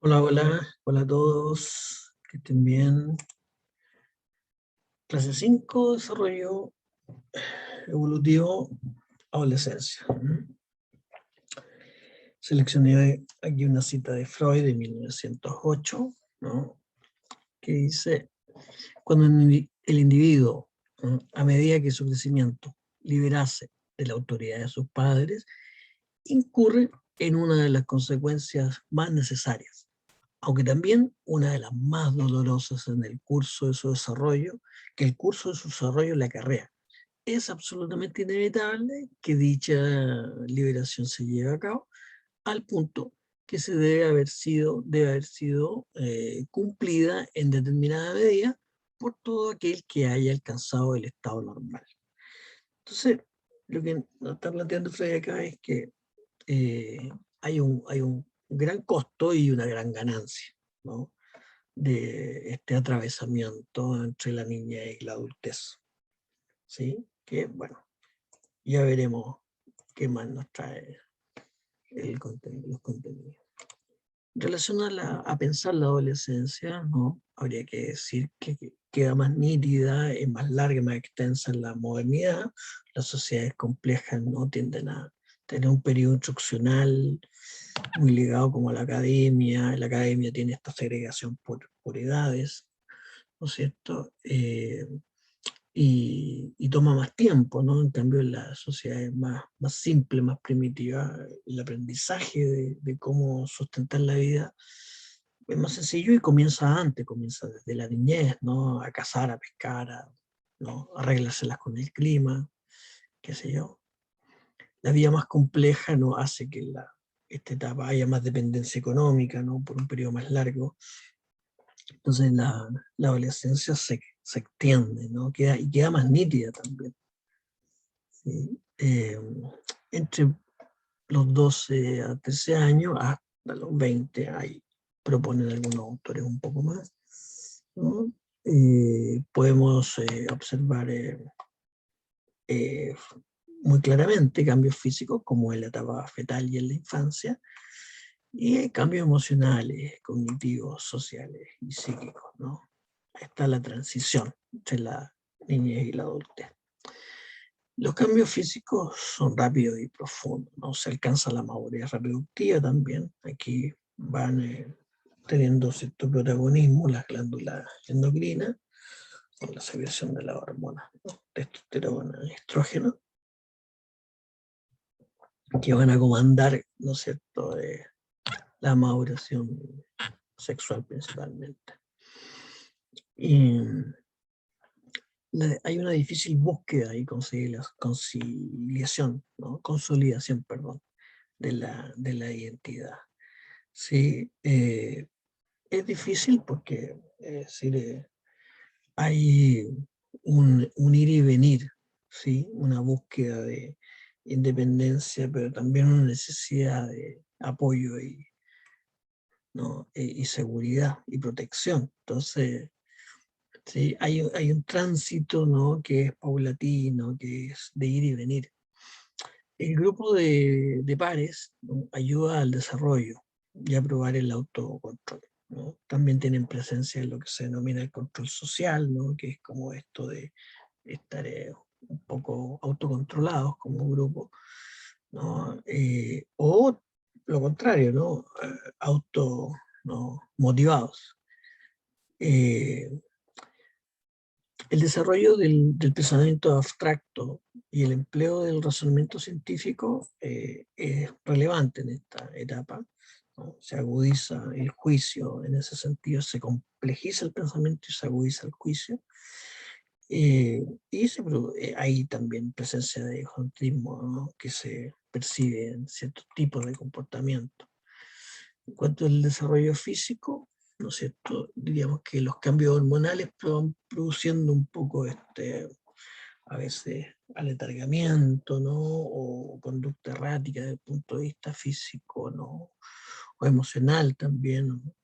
Hola, hola, hola a todos, que estén bien. Clase 5, desarrollo evolutivo, adolescencia. Seleccioné aquí una cita de Freud de 1908, ¿no? Que dice, cuando el individuo, ¿no?, a medida que su crecimiento liberase de la autoridad de sus padres, incurre en una de las consecuencias más necesarias, aunque también una de las más dolorosas en el curso de su desarrollo, que el curso de su desarrollo le acarrea. Es absolutamente inevitable que dicha liberación se lleve a cabo, al punto que se debe haber sido cumplida en determinada medida por todo aquel que haya alcanzado el estado normal. Entonces, lo que nos está planteando Freud acá es que hay un gran costo y una gran ganancia, ¿no?, de este atravesamiento entre la niñez y la adultez. ¿Sí? Que bueno, ya veremos qué más nos trae los contenidos. En relación a pensar la adolescencia, ¿no?, habría que decir que queda más nítida, es más larga, más extensa en la modernidad. Las sociedades complejas no tienden a tener un periodo instruccional muy ligado como a la academia. La academia tiene esta segregación por edades, ¿no es cierto? Y toma más tiempo, ¿no? En cambio, en las sociedades más simples, más primitivas, el aprendizaje de cómo sustentar la vida es más sencillo y comienza antes, comienza desde la niñez, ¿no? A cazar, a pescar, ¿no?, a arreglárselas con el clima, qué sé yo. La vida más compleja no hace que esta etapa haya más dependencia económica, ¿no?, por un periodo más largo. Entonces la adolescencia se extiende, ¿no? Queda más nítida también, ¿sí? Entre los 12 a 13 años hasta los 20 proponen algunos autores un poco más, ¿no? Podemos observar eh, muy claramente cambios físicos como en la etapa fetal y en la infancia, y cambios emocionales, cognitivos, sociales y psíquicos, ¿no? Está la transición entre la niñez y la adultez. Los cambios físicos son rápidos y profundos, ¿no? Se alcanza la madurez reproductiva también. Aquí van teniendo cierto protagonismo las glándulas endocrinas con la secreción de la hormona, ¿no?, testosterona, estrógeno, que van a comandar, ¿no es cierto?, la maduración sexual principalmente. Y hay una difícil búsqueda y conciliación, ¿no?, consolidación, perdón, de la identidad. Sí, es difícil porque es decir, hay un ir y venir, ¿sí?, una búsqueda de independencia, pero también una necesidad de apoyo ¿no?, y seguridad y protección. Entonces, sí, hay un tránsito, ¿no?, que es paulatino, que es de ir y venir. El grupo de pares, ¿no?, ayuda al desarrollo y a probar el autocontrol, ¿no? También tienen presencia en lo que se denomina el control social, ¿no?, que es como esto de estar un poco autocontrolados como grupo, ¿no? O lo contrario, ¿no?, auto, ¿no?, motivados. Eh, el desarrollo del pensamiento abstracto y el empleo del razonamiento científico es relevante en esta etapa, ¿no? Se agudiza el juicio en ese sentido, se complejiza el pensamiento y se agudiza el juicio. Hay también presencia de egocentrismo, ¿no?, que se percibe en ciertos tipos de comportamiento. En cuanto al desarrollo físico, ¿no es cierto?, diríamos que los cambios hormonales van produciendo un poco a veces aletargamiento, ¿no?, o conducta errática desde el punto de vista físico, ¿no?, o emocional también, ¿no?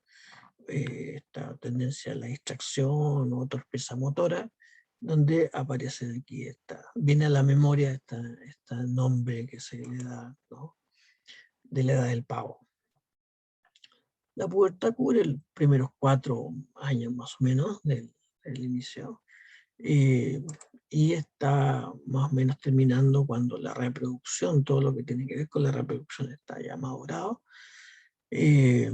Esta tendencia a la distracción o torpeza motora, donde aparece aquí viene a la memoria este nombre que se le da, ¿no?, de la edad del pavo. La pubertad cubre los primeros 4 años más o menos del inicio, eh, y está más o menos terminando cuando la reproducción, todo lo que tiene que ver con la reproducción está ya madurado. Eh,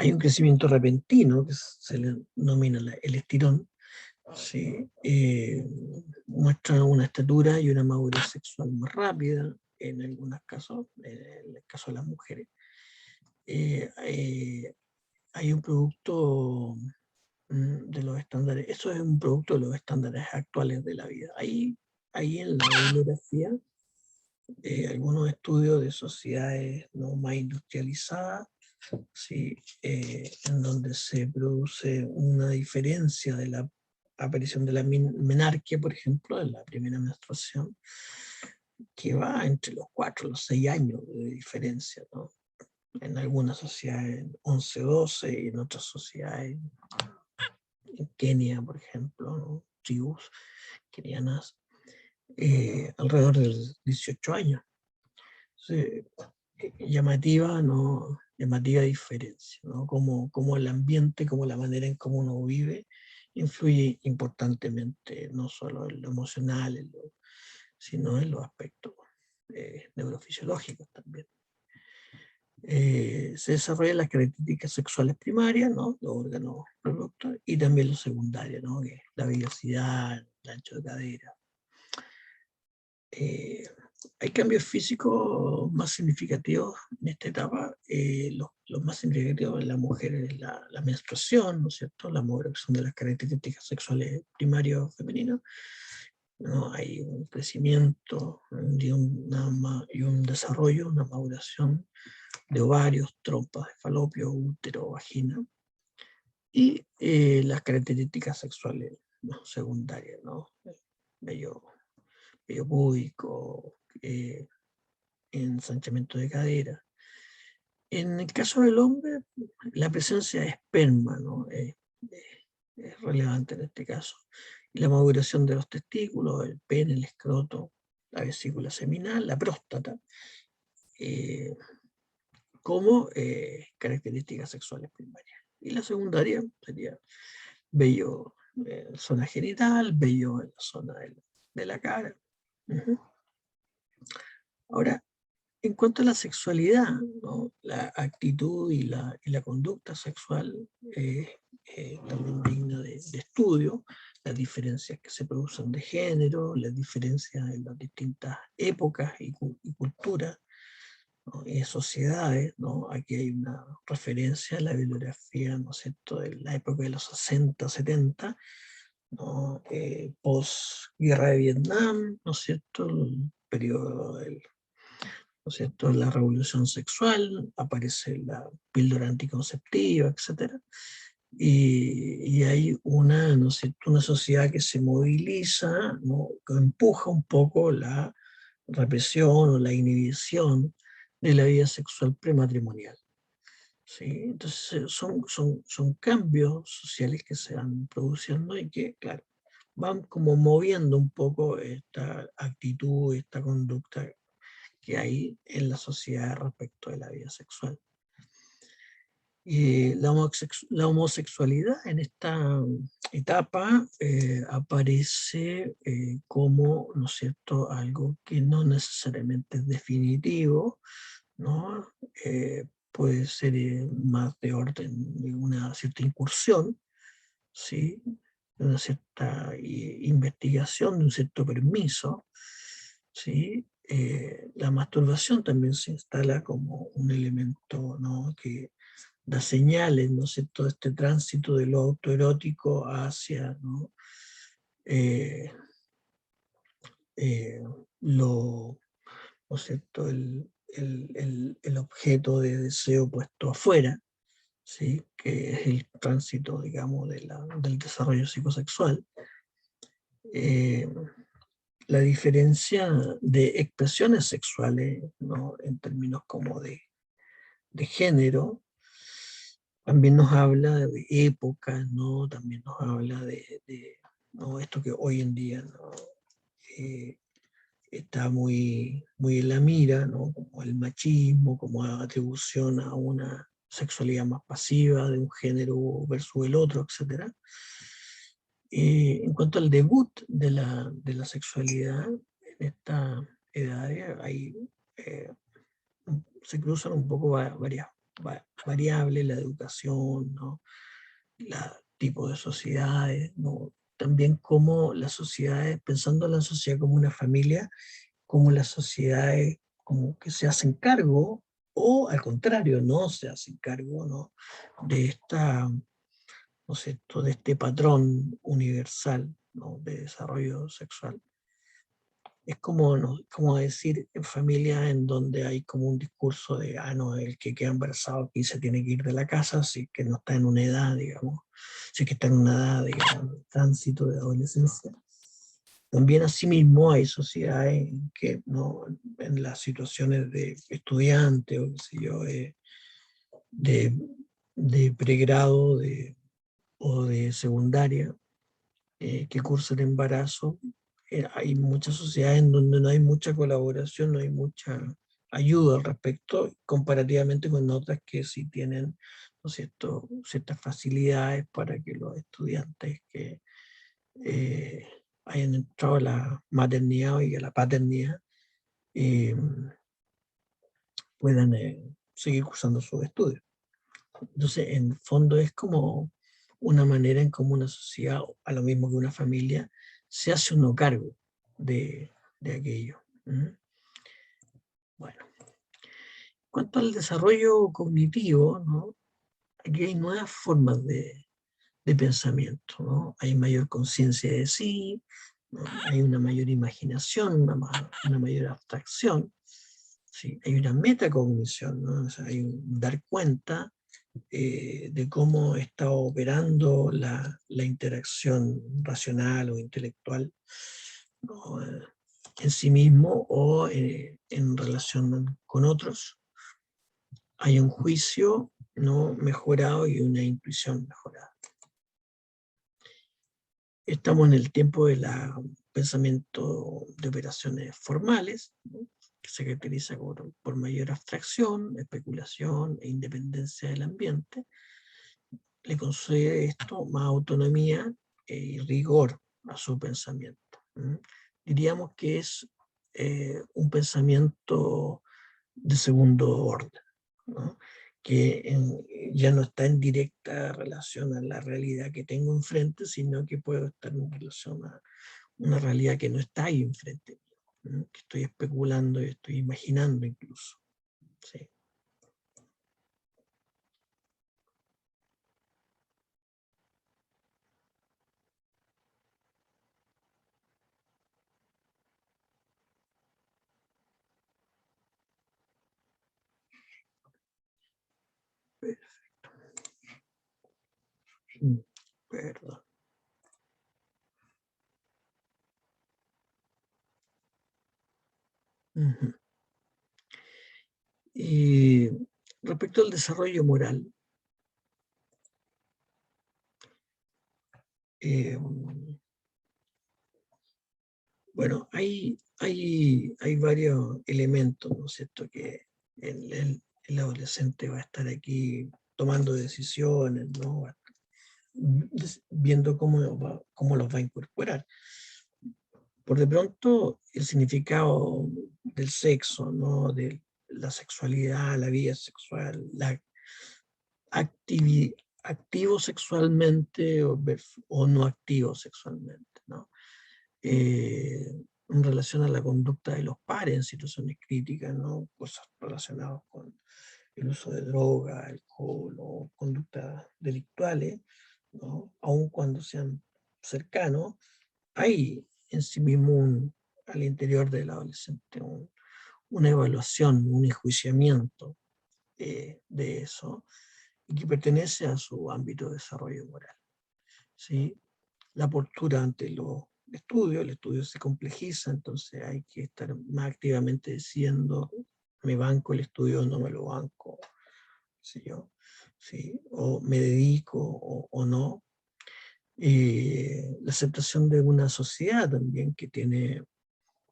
Hay un crecimiento repentino que se le denomina el estirón, ¿sí? Muestra una estatura y una madurez sexual más rápida en algunos casos, en el caso de las mujeres. Eh, eh, Hay un producto de los estándares, eso es un producto de los estándares actuales de la vida. Ahí en la bibliografía, algunos estudios de sociedades no más industrializadas, ¿sí? En donde se produce una diferencia de la aparición de la menarquia, por ejemplo, en la primera menstruación, que va entre los 4 y los 6 años de diferencia, ¿no? En algunas sociedades 11 o 12 y en otras sociedades, en Kenia, por ejemplo, ¿no? Tribus kenianas, alrededor de los 18 años. Sí, llamativa, ¿no? Llamativa diferencia, ¿no? Como el ambiente, como la manera en cómo uno vive, influye importantemente, no solo en lo emocional, sino en los aspectos neurofisiológicos también. Se desarrollan las características sexuales primarias, ¿no? Los órganos reproductores, y también los secundarios, ¿no? Que es la vellosidad, el ancho de cadera. Hay cambios físicos más significativos en esta etapa. Los más significativos en la mujer es la menstruación, ¿no es cierto? La maduración de las características sexuales primarias femeninas, ¿no? Hay un crecimiento y un desarrollo, una maduración de ovarios, trompas de falopio, útero, vagina, y las características sexuales, ¿no? Secundarias, ¿no? Vello púbico, ensanchamiento de cadera. En el caso del hombre, la presencia de esperma, ¿no? Es relevante en este caso. Y la maduración de los testículos, el pene, el escroto, la vesícula seminal, la próstata, eh, como características sexuales primarias. Y la secundaria sería vello en la zona genital, vello en la zona de la cara. Ahora, en cuanto a la sexualidad, ¿no? La actitud y la conducta sexual también digna de estudio, las diferencias que se producen de género, las diferencias en las distintas épocas y culturas, ¿no? Y sociedades, ¿no? Aquí hay una referencia a la bibliografía, ¿no es cierto?, de la época de los 60, 70, ¿no? Post-guerra de Vietnam, ¿no es cierto?, el periodo del, ¿no es cierto?, la revolución sexual, aparece la píldora anticonceptiva, etc. Y hay una, ¿no es cierto?, una sociedad que se moviliza, ¿no?, que empuja un poco la represión o la inhibición de la vida sexual prematrimonial. ¿Sí? Entonces son cambios sociales que se van produciendo y que, claro, van como moviendo un poco esta actitud, esta conducta que hay en la sociedad respecto de la vida sexual. La homosexualidad en esta etapa aparece como, ¿no es cierto?, algo que no necesariamente es definitivo, ¿no? Puede ser más de orden de una cierta incursión, ¿sí?, de una cierta investigación, de un cierto permiso, ¿sí? La masturbación también se instala como un elemento, ¿no?, que da señales, ¿no es cierto?, de este tránsito de lo autoerótico hacia, ¿no?, eh, eh, lo, ¿no es cierto?, el objeto de deseo puesto afuera, ¿sí?, que es el tránsito, digamos, del desarrollo psicosexual. Eh, la diferencia de expresiones sexuales, ¿no?, en términos como de género, también nos habla de épocas, ¿no? También nos habla ¿no?, esto que hoy en día, ¿no?, está muy en la mira, ¿no?, como como el machismo, como atribución a una sexualidad más pasiva de un género versus el otro, etc. En cuanto al debut de la sexualidad en esta edad, eh, se cruzan un poco varias variables, la educación, ¿no? La tipo de sociedades, ¿no? También como las sociedades, pensando en la sociedad como una familia, como las sociedades como que se hacen cargo o al contrario, no se hacen cargo, ¿no? De esta, ¿no es cierto?, de este patrón universal, ¿no?, de desarrollo sexual. Es como, ¿no?, como decir en familias en donde hay como un discurso de, no, el que queda embarazado aquí se tiene que ir de la casa, si que no está en una edad, digamos, si que está en una edad, digamos, de tránsito, de adolescencia. También asimismo hay sociedades en que, ¿no?, en las situaciones de estudiante o qué sé yo, de, de pregrado o de secundaria, que cursan embarazo, hay muchas sociedades en donde no hay mucha colaboración, no hay mucha ayuda al respecto, comparativamente con otras que sí tienen, ¿no es cierto?, ciertas facilidades para que los estudiantes que hayan entrado a la maternidad y a la paternidad eh, puedan seguir cursando sus estudios. Entonces, en el fondo es como una manera en cómo una sociedad, a lo mismo que una familia, se hace uno cargo de aquello. Bueno, en cuanto al desarrollo cognitivo, ¿no?, aquí hay nuevas formas de pensamiento, ¿no? Hay mayor conciencia de sí, ¿no?, hay una mayor imaginación, una mayor abstracción, ¿sí?, hay una metacognición, ¿no?, o sea, hay un dar cuenta de cómo está operando la interacción racional o intelectual, ¿no?, en sí mismo o en relación con otros. Hay un juicio, ¿no?, mejorado y una intuición mejorada. Estamos en el tiempo del pensamiento de operaciones formales, ¿no?, que se caracteriza por mayor abstracción, especulación e independencia del ambiente. Le concede esto más autonomía y rigor a su pensamiento. Diríamos que es un pensamiento de segundo orden, ¿no?, que ya no está en directa relación a la realidad que tengo enfrente, sino que puedo estar en relación a una realidad que no está ahí enfrente, que estoy especulando y estoy imaginando incluso. ¿Sí? Perdón. Uh-huh. Y respecto al desarrollo moral, eh, bueno, hay varios elementos, ¿no es cierto?, que el adolescente va a estar aquí tomando decisiones, ¿no?, viendo cómo los va a incorporar. Por de pronto, el significado del sexo, ¿no?, de la sexualidad, la vida sexual, la activi- activo sexualmente o no activo sexualmente, ¿no?, en relación a la conducta de los pares en situaciones críticas, ¿no?, cosas relacionadas con el uso de droga, alcohol o conductas delictuales, ¿no?, aun cuando sean cercanos, hay en sí mismo al interior del adolescente una evaluación, un enjuiciamiento de eso, y que pertenece a su ámbito de desarrollo moral. ¿Sí? La postura ante los estudios, el estudio se complejiza, entonces hay que estar más activamente diciendo, me banco el estudio o no me lo banco, ¿sí yo? ¿Sí? O me dedico o no. La aceptación de una sociedad también que tiene,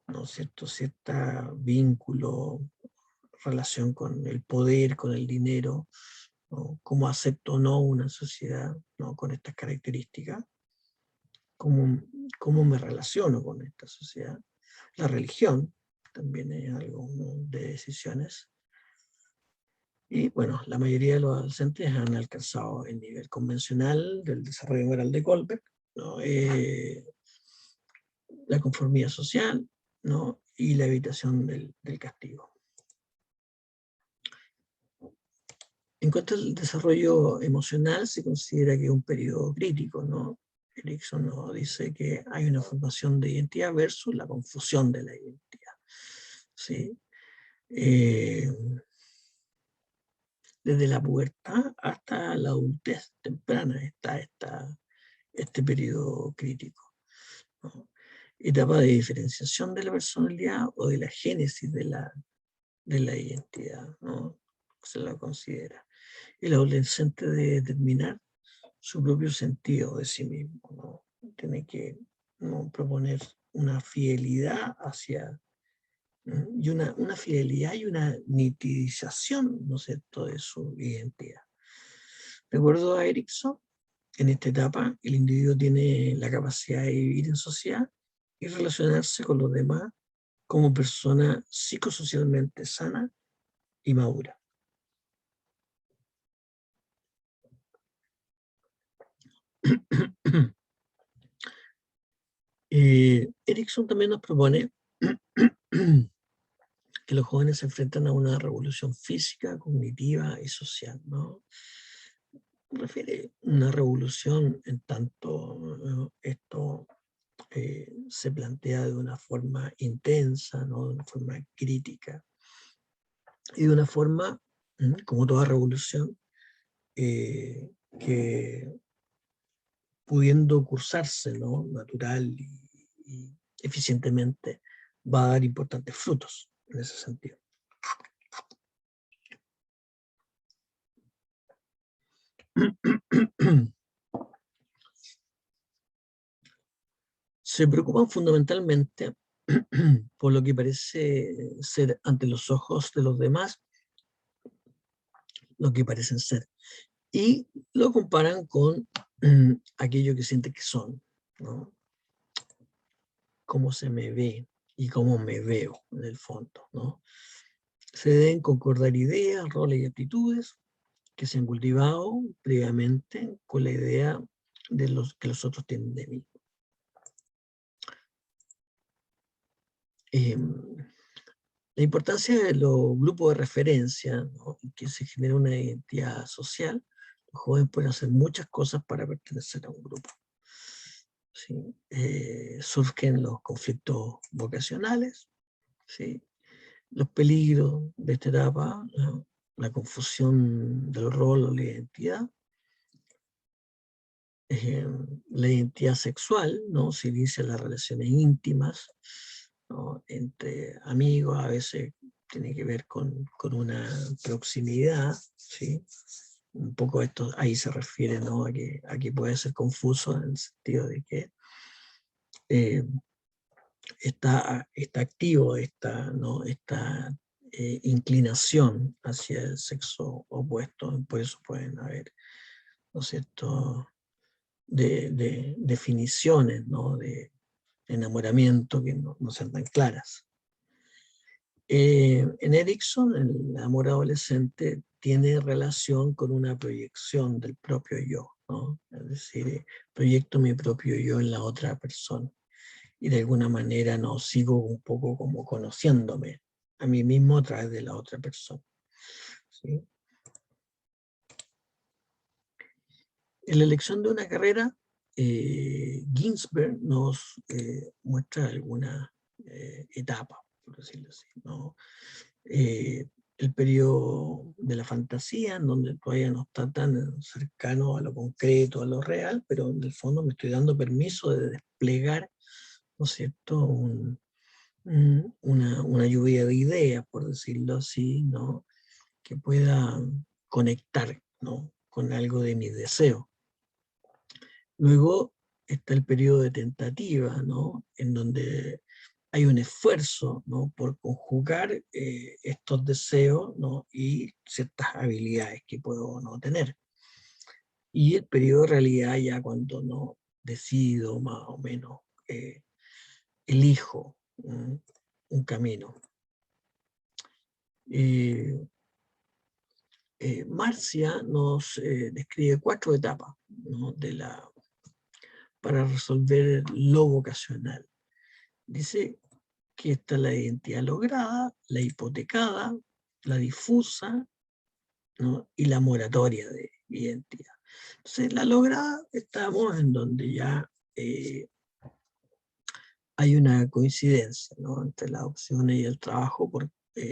¿no es cierto?, cierto vínculo relación con el poder, con el dinero, ¿no? Cómo acepto o no una sociedad, ¿no? Con estas características, cómo me relaciono con esta sociedad. La religión también es algo, ¿no? De decisiones. Y bueno, la mayoría de los adolescentes han alcanzado el nivel convencional del desarrollo moral de Goldberg, ¿no? La conformidad social, ¿no? Y la evitación del castigo. En cuanto al desarrollo emocional, se considera que es un periodo crítico, ¿no? Erikson nos dice que hay una formación de identidad versus la confusión de la identidad, ¿sí? Desde la pubertad hasta la adultez temprana está este periodo crítico, ¿no? Etapa de diferenciación de la personalidad o de la génesis de la identidad, ¿no? Se la considera. El adolescente debe determinar su propio sentido de sí mismo, ¿no? Tiene que, ¿no? proponer una fidelidad hacia, ¿no? Y una fidelidad y una nitidización, ¿no es cierto?, de su identidad. De acuerdo a Erikson, en esta etapa el individuo tiene la capacidad de vivir en sociedad y relacionarse con los demás como persona psicosocialmente sana y madura. Erikson también nos propone que los jóvenes se enfrentan a una revolución física, cognitiva y social, ¿no? Refiere una revolución en tanto, ¿no? Esto se plantea de una forma intensa, ¿no? De una forma crítica y de una forma, como toda revolución, que pudiendo cursarse, ¿no? Natural y eficientemente, va a dar importantes frutos en ese sentido. Se preocupan fundamentalmente por lo que parece ser ante los ojos de los demás, lo que parecen ser, y lo comparan con aquello que sienten que son, ¿no? Cómo se me ve y cómo me veo en el fondo, ¿no? Se deben concordar ideas, roles y actitudes que se han cultivado previamente con la idea de los que los otros tienen de mí. La importancia de los grupos de referencia, ¿no? Que se genera una identidad social. Los jóvenes pueden hacer muchas cosas para pertenecer a un grupo, ¿sí? Surgen los conflictos vocacionales, ¿sí? Los peligros de esta etapa, ¿no? La confusión del rol o la identidad, la identidad sexual, ¿no? Se inician las relaciones íntimas, ¿no? Entre amigos, a veces tiene que ver con una proximidad, ¿sí? Un poco esto ahí se refiere, ¿no? a que puede ser confuso en el sentido de que eh, está activo ¿no? esta inclinación hacia el sexo opuesto, por eso pueden haber, ¿no es cierto?, de definiciones, ¿no? De enamoramiento que no sean tan claras. En Erikson, el amor adolescente tiene relación con una proyección del propio yo, ¿no? Es decir, proyecto mi propio yo en la otra persona y de alguna manera no sigo un poco como conociéndome a mí mismo a través de la otra persona, ¿sí? En la elección de una carrera, Ginsberg nos muestra alguna etapa, por decirlo así, ¿no? El periodo de la fantasía, en donde todavía no está tan cercano a lo concreto, a lo real, pero en el fondo me estoy dando permiso de desplegar, ¿no es cierto?, una lluvia de ideas, por decirlo así, ¿no? Que pueda conectar, ¿no? Con algo de mi deseo. Luego está el periodo de tentativa, ¿no? En donde hay un esfuerzo, ¿no?, por conjugar estos deseos, ¿no?, y ciertas habilidades que puedo no tener. Y el periodo de realidad, ya cuando no decido más o menos, elijo un camino. Marcia nos describe 4 etapas, ¿no?, para resolver lo vocacional. Dice que está la identidad lograda, la hipotecada, la difusa, ¿no?, y la moratoria de identidad. Entonces, la lograda, estamos en donde ya hay una coincidencia, ¿no?, entre las opciones y el trabajo por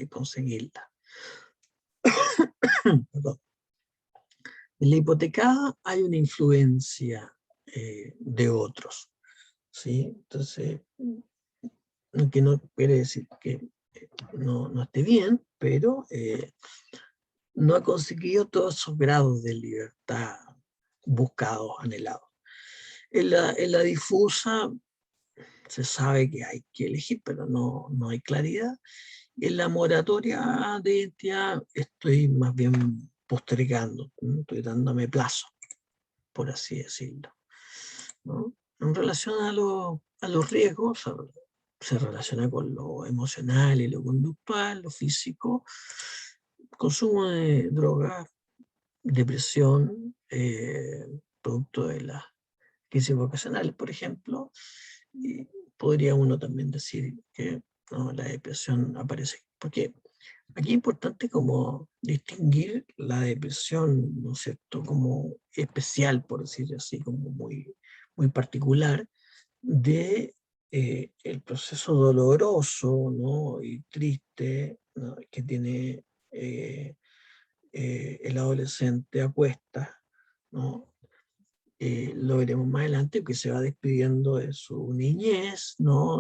conseguirla. Perdón. En la hipotecada hay una influencia de otros, ¿sí? Entonces, que no quiere decir que no esté bien, pero no ha conseguido todos esos grados de libertad buscados, anhelados. En la difusa se sabe que hay que elegir, pero no hay claridad. Y en la moratoria de identidad estoy más bien postergando, estoy dándome plazo, por así decirlo, ¿no? En relación a los riesgos, se relaciona con lo emocional y lo conductual, lo físico, consumo de drogas, depresión, producto de las crisis vocacionales, por ejemplo, y podría uno también decir que no, la depresión aparece. Porque aquí es importante como distinguir la depresión, ¿no es cierto?, como especial, por decirlo así, como muy particular, de el proceso doloroso, ¿no?, y triste, ¿no?, que tiene el adolescente a cuestas, ¿no? Lo veremos más adelante, que se va despidiendo de su niñez, ¿no?,